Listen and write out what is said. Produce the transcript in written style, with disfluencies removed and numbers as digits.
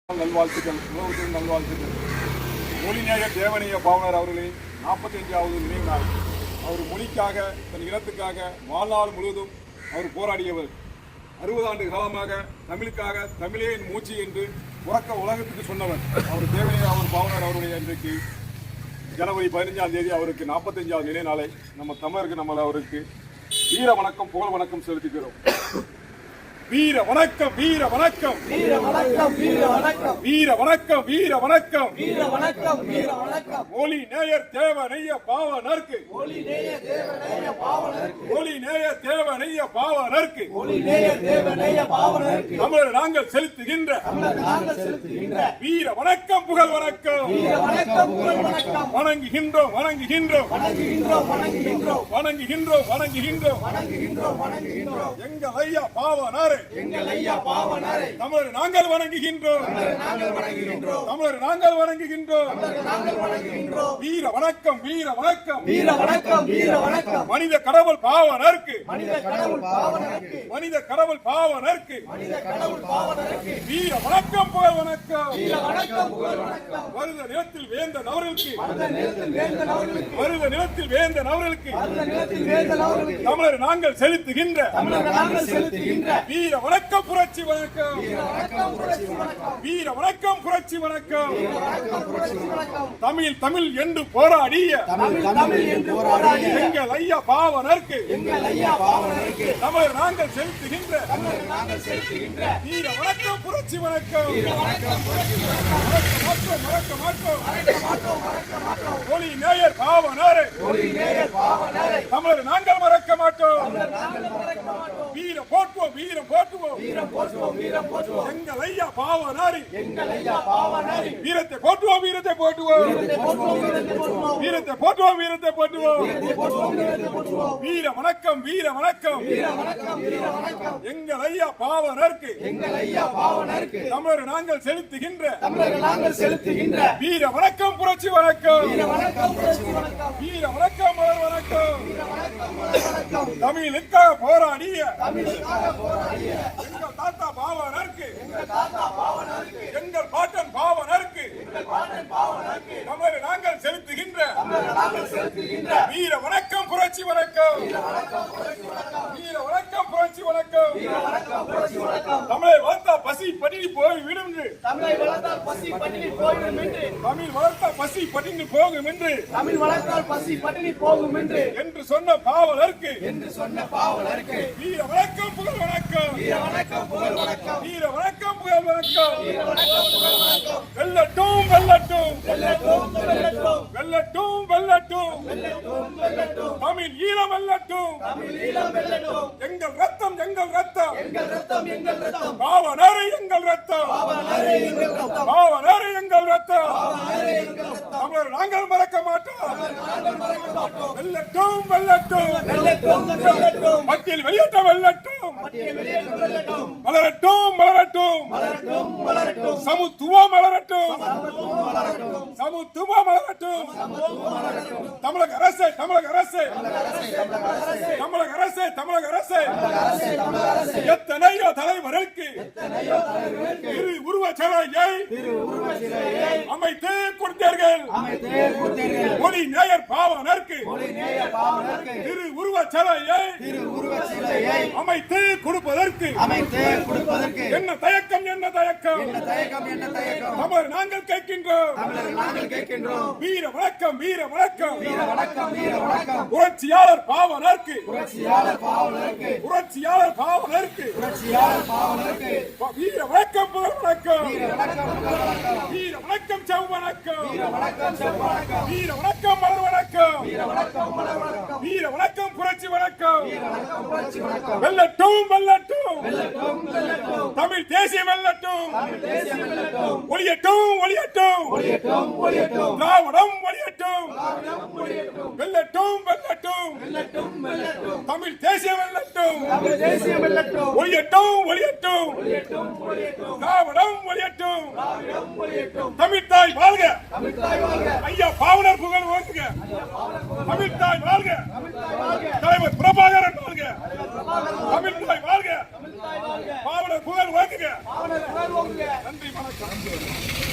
நல்வாழ்த்துக்கள், உணவுக்கு நல்வாழ்த்துக்கள். மொழிநேய தேவனைய பாவனர் அவர்களின் 45வது நினைவு நாள். அவர் மொழிக்காக, தன் இனத்துக்காக வாழ்நாள் முழுவதும் அவர் போராடியவர். 60 ஆண்டு காலமாக தமிழுக்காக, தமிழே என் மூச்சு என்று உறக்க உலகத்துக்கு சொன்னவர். அவர் தேவனைய அவர் பாவனர் அவருடைய இன்றைக்கு ஜனவரி 15ஆம் தேதி அவருக்கு 45வது நினைவு நாளை நம்ம தமிழருக்கு அவருக்கு வீர வணக்கம், புகழ் வணக்கம் செலுத்துகிறோம். வீர வணக்கம், வீர வணக்கம், வீர வணக்கம், வீர வணக்கம், வீர வணக்கம், வீர வணக்கம், வீர வணக்கம், வீர வணக்கம். மொழி நேயர் தேவனைய பாவனருக்கு, மொழி நேய தேவனைய பாவனருக்கு, மொழி நேயர் தேவனைய பாவனருக்கு, மொழி நேய தேவனைய பாவனருக்கு தமிழர் நாங்கள் செலுத்துகின்ற நாங்கள் செலுத்துகின்ற வீர வணக்கம், புகழ் வணக்கம், வீர வணக்கம், புகழ் வணக்கம். வணங்குகின்றோம், வணங்குகின்றோம், வணங்குகின்றோம், வணங்குகின்றோம், வணங்குகின்றோம், வணங்குகின்றோம், வணங்குகின்றோம், வணங்குகின்றோம். எங்கள் ஐயா பாவனாரே, எங்கள் ஐயா பாவனாரே, தமிழர் நாங்கள் வணங்குகின்றோம், நாங்கள் வணங்குகின்றோம், தமிழர் நாங்கள் வணங்குகின்றோம். நாங்கள் வணங்குகின்றோம். வீர வணக்கம், வீர வணக்கம், வீர வணக்கம், வீர வணக்கம். மனித கடவுள் பாவனருக்கு, மனித கடவுள் பாவனருக்கு, மனித கடவுள் பாவனருக்கு, மனித கடவுள் பாவனருக்கு. வீர வணக்கம், புகழ் வணக்கம். வீர வணக்கம், புகழ் வணக்கம். வருத நிலத்தில் வேந்தன் அவர்களுக்கு, அந்த நேரத்தில் வேந்தன் அவர்களுக்கு, வருத நிலத்தில் வேந்தன் அவர்களுக்கு, அந்த நேரத்தில் வேந்தன் அவர்களுக்கு தமிழர் நாங்கள் செலுத்துகின்ற தமிழர்கள் நாங்கள் செலுத்துகின்ற வீர வணக்கம், புரட்சி வணக்கம், வீர வணக்கம், புரட்சி வணக்கம், வீர வணக்கம், புரட்சி வணக்கம். வணக்கம், புரட்சி வணக்கம். தமிழ் தமிழ் என்று போராடிய தமிழ் தமிழ் என்று போராடிய எங்கள் ஐயா பாவனருக்கு, எங்கள் ஐயா பாவனருக்கு, தமிழர் நாங்கள் செலுத்துகின்ற தமிழர்கள் நாங்கள் செலுத்துகின்ற வீர வணக்கம், புரட்சி வணக்கம். வீர வணக்கம், புரட்சி வணக்கம். மறக்க மாட்டோம். மொழி நேயர் பாவனரே, மொழி நேய பாவனரை தமிழர் நாங்கள் மறக்க மாட்டோம். நாங்கள் மறக்க மாட்டோம். வீரம் போற்றுவோம், வீரம் போற்றுவோம். வீரம் போற்றுவோம், வீரம் போற்றுவோம். எங்கள் ஐயா பாவனாரி, எங்கள் ஐயா பாவனரை வீரத்தை போற்றுவோம், வீரத்தை போற்றுவோம், போற்றுவோம், வீரத்தை போற்றுவோம், வீரத்தை போற்றுவோம், வீரத்தை போற்றுவோம். போற்றுவோம், வீரத்தை போற்றுவோம். வீர வணக்கம், வீர வணக்கம். வீர வணக்கம், வீர வணக்கம். எங்கள் ஐயா பாவனருக்கு, எங்கள் ஐயா பாவனருக்கு, தமிழர் நாங்கள் செலுத்துகின்ற தமிழர்கள் நாங்கள் செலுத்துகின்ற வீர வணக்கம், புரட்சி வணக்கம். வீர வணக்கம், புரட்சி வணக்கம், வீர வணக்கம், மலர் வணக்கம். வீர வணக்கம், புரட்சி வணக்கம். தமிழுக்காக போராடிய தமிழுக்காக போராடிய எங்கள் தாத்தா பாவனருக்கு, எங்கள் தாத்தா பாவனருக்கு, எங்கள் பாட்டன் பாவனருக்கு, எங்கள் பாட்டன் பாவனருக்கு, தமிழர் நாங்கள் செலுத்துகின்ற தமிழர்கள் நாங்கள் செலுத்துகின்ற வீர வணக்கம், புரட்சி வணக்கம். வீர வணக்கம், புரட்சி வணக்கம், வீர வணக்கம், புரட்சி வணக்கம். வீர வணக்கம், புரட்சி வணக்கம். தமிழை வளர்த்தா பசி பட்டினி போய் விடும் என்று, தமிழை வளர்த்தால் பசி பட்டினி போய்விடும் என்று, தமிழ் வளர்த்தா பசி பட்டினி போகும் என்று தமிழ் வளர்த்தால் பசி பட்டினி போகும் என்று சொன்ன பாவலருக்கு என்று சொன்ன பாவலருக்கு வீர வணக்கம், புகழ் வணக்கம். வீர வணக்கம், புகழ் வணக்கம், வீர வணக்கம், புகழ் வணக்கம். வீர வணக்கம், புகழ் வணக்கம். வெல்லட்டும், வெல்லட்டும், வெல்லட்டும், வெல்லட்டும், வெல்லட்டும், வெல்லட்டும். வெல்லட்டும், வெல்லட்டும். தமிழ் ஈழம் வெல்லட்டும். தமிழ் ஈழம் வெல்லட்டும். எங்கள் ரத்தம், எங்கள் ரத்தம். எங்கள் ரத்தம், எங்கள் ரத்தம். பாவனரே எங்கள் ரத்தம், பாவனரே எங்கள் ரத்தம். பாவனரே எங்கள் ரத்தம். பாவனரே எங்கள் ரத்தம். தமிழர் நாங்கள் மறக்க மாட்டோம். நாங்கள் மறக்க மாட்டோம். வெல்லட்டும், வெல்லட்டும். வெல்லட்டும், வெல்லட்டும். மத்தியில் வெளியேற்றம் வெல்லட்டும். மத்திய வெளியேற்றம் வெல்லட்டும். மலரட்டும், மலரட்டும். மலரட்டும், மலரட்டும். சமத்துவம் மலரட்டும். சமத்துவம் மலரட்டும். சமத்துவம் மலரட்டும். சமத்துவம் மலரட்டும். தமிழக அரசே, தமிழக அரசே, தமிழக அரசே, தமிழக அரசே, தமிழக அரசே. அரசே, தமிழக அரசே. எத்தனையோ தலைவருக்கு எத்தனையோ தலைவர்களுக்கு திரு உருவச் சிலையை உருவச் சிலையை அமைத்து கொடுத்தீர்கள். அமைத்தே கொடுத்தீர்கள். மொழி நேயர் பாவனருக்கு மொழி நேய பாவனருக்கு திரு உருவச் சிலையை உருவச் சிலையை அமைத்து கொடுப்பதற்கு அமைத்தே கொடுப்பதற்கு என்ன தயக்கம், என்ன தயக்கம். என்ன தயக்கம், என்ன தயக்கம். தமிழர் நாங்கள் கேட்கின்றோம். தமிழர்கள் நாங்கள் கேட்கின்றோம். வீர வணக்கம், வீர வணக்கம். வீர வணக்கம், வீர வணக்கம். புரட்சியாளர் பாவனருக்கு, புரட்சியாளர் பாவலருக்கு, புரட்சியாளர் பாவனருக்கு புரட்சியாளர் பாவலருக்கு வீர வணக்கம், புகழ் வணக்கம். வீர வணக்கம், புகழ் வணக்கம். வீர வணக்கம், செவ் வணக்கம். வீர வணக்கம், செவ் வணக்கம். வீர வணக்கம், மலர் வணக்கம். வீர வணக்கம், மலர் வணக்கம். வீர வணக்கம், புரட்சி வணக்கம். வீர வணக்கம், புரட்சி வணக்கம். வெல்லட்டும், வெல்லட்டும். வெல்லட்டும், வெல்லட்டும். தமிழ் தேசியம் வெல்லட்டும். தமிழ் தேசியம் வெல்லட்டும். ஒளியட்டும், ஒளியட்டும். ஒளியட்டும், ஒளியட்டும். திராவிடம் ஒளியட்டும். ஒளியட்டும். வெல்லட்டும், வெல்லட்டும். வெல்லட்டும், வெல்லட்டும். தமிழ் தேசியம் வெல்லட்டும். தமிழ் தேசியம் வெல்லட்டும். ஒளியட்டும், ஒளியட்டும். ஒளியட்டும், ஒளியட்டும். திராவிடம் ஒளியட்டும். திராவிடம் ஒளியட்டும். தமிழ் தாய் வாழ்க. தமிழ் தாய் வாழ்க. ஐயா பாவனர் புகழ் ஓங்குக. தமிழ் தாய் வாழ்க. தமிழ் தாய் வாழ்க. தலைவர் பிரபாகரன் வாழ்க. பிரபாகரன் தமிழ் தாய் வாழ்க. தமிழ் தாய் வாழ்க. பாவனர் புகழ் ஓங்குக. பாவனர் புகழ் ஓங்குக. நன்றி, வணக்கம். நன்றி.